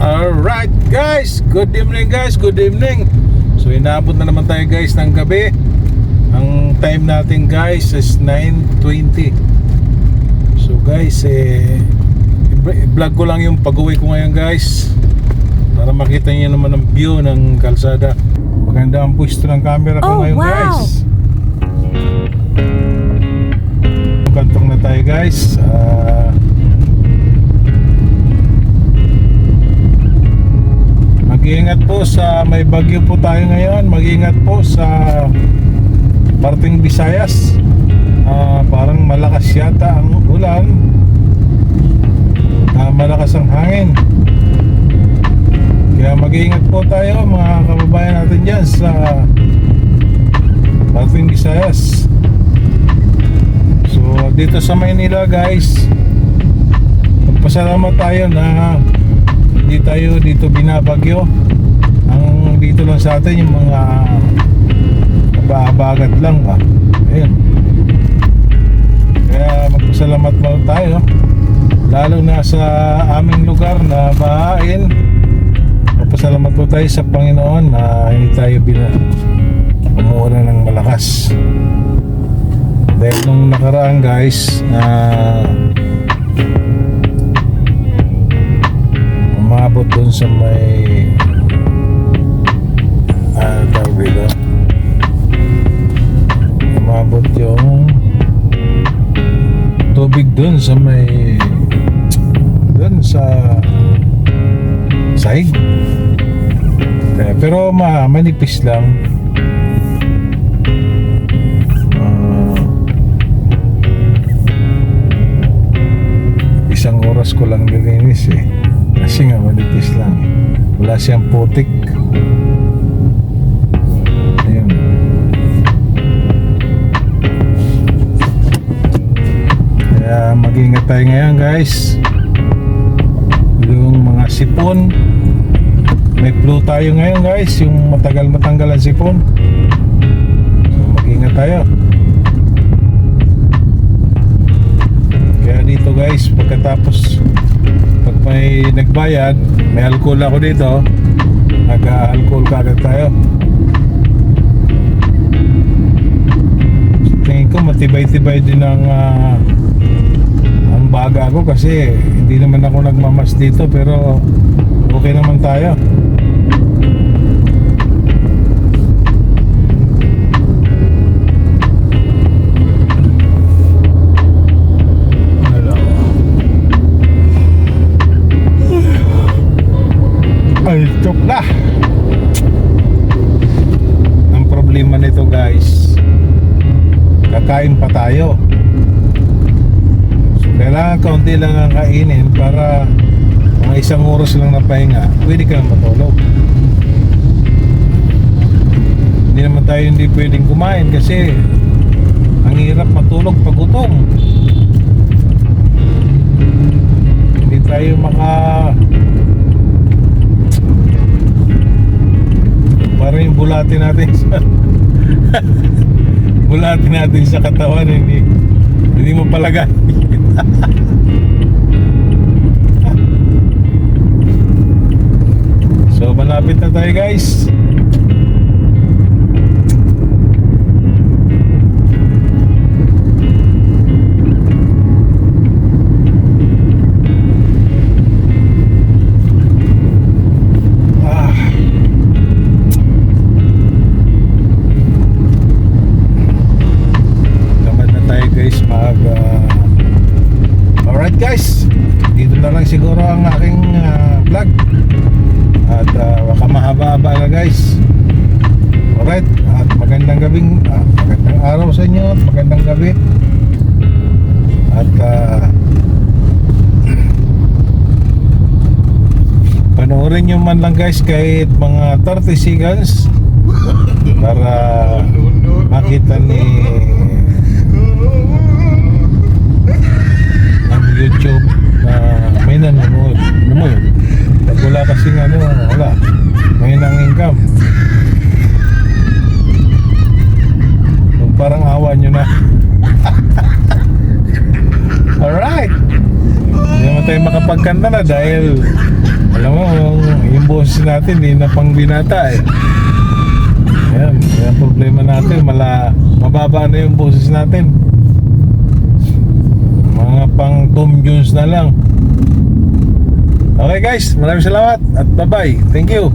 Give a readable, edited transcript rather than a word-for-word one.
Alright guys, good evening guys, good evening. So inaabot na naman tayo guys ng gabi. Ang time natin guys is 9:20. So guys, i-vlog ko lang yung pag-uwi ko ngayon guys, para makita niyo naman ang view ng kalsada. Maganda ang pwesto ng camera ko ngayon guys. Kantong na tayo guys. Mag-iingat po sa may bagyo po tayo ngayon. Mag-iingat po sa parting Visayas. Parang malakas yata ang ulan. Malakas ang hangin. Kaya mag-iingat po tayo mga kababayan natin dyan sa parting Visayas. So dito sa Maynila guys, magpasalamat tayo na hindi tayo dito binabagyo. Ang dito lang sa atin yung mga nababagat lang ba. Ayun. Kaya magpasalamat mo tayo, lalo na sa aming lugar na bahain. Magpasalamat po tayo sa Panginoon na hindi tayo umuulan ng malakas. Dahil nung nakaraan guys, umabot dun sa may tawag dito, umabot yung tubig dun sa may dun sa sahig. Pero manipis lang. Isang oras ko lang nilinis kasi nga manipis lang wala siyang putik. Ayun. Kaya mag-ingat tayo ngayon guys. Yung mga sipon, may flu tayo ngayon guys, yung matagal matanggal ang sipon. So mag-ingat tayo. Kaya dito guys, pagkatapos pag may nagbayad, may alcohol ako dito, nag-alcohol kagad tayo. So, tingin ko matibay-tibay din ang baga ko kasi hindi naman ako nagmamas dito, pero okay naman tayo. Ay, chok na. Ang problema nito guys, kakain pa tayo. So, kailangan kaunti lang ang kainin para mga isang oras lang na pahinga, pwede ka na matulog. Hindi naman tayo hindi pwedeng kumain kasi ang hirap matulog pag gutom. Hindi tayo para yung bulati natin sa bulati natin sa katawan hindi mo palagay. So malapit na tayo guys. Alright guys, dito na lang siguro ang aking vlog. At baka mahaba-haba na guys. Alright, at magandang araw sa inyo at magandang gabi. At panoorin nyo man lang guys kahit mga 30 seconds para makita ni YouTube na may nanonood. Ano mo yun? Pag wala kasing wala. May nang income. Parang awa nyo na. Alright. Hindi naman tayo makapagkanta na dahil alam mo, natin, hindi na pang binata eh. Ayan, yan problema natin, mababa na yung boses natin. Mga pang Tom Jones na lang. Okay guys, maraming salamat at bye bye. Thank you.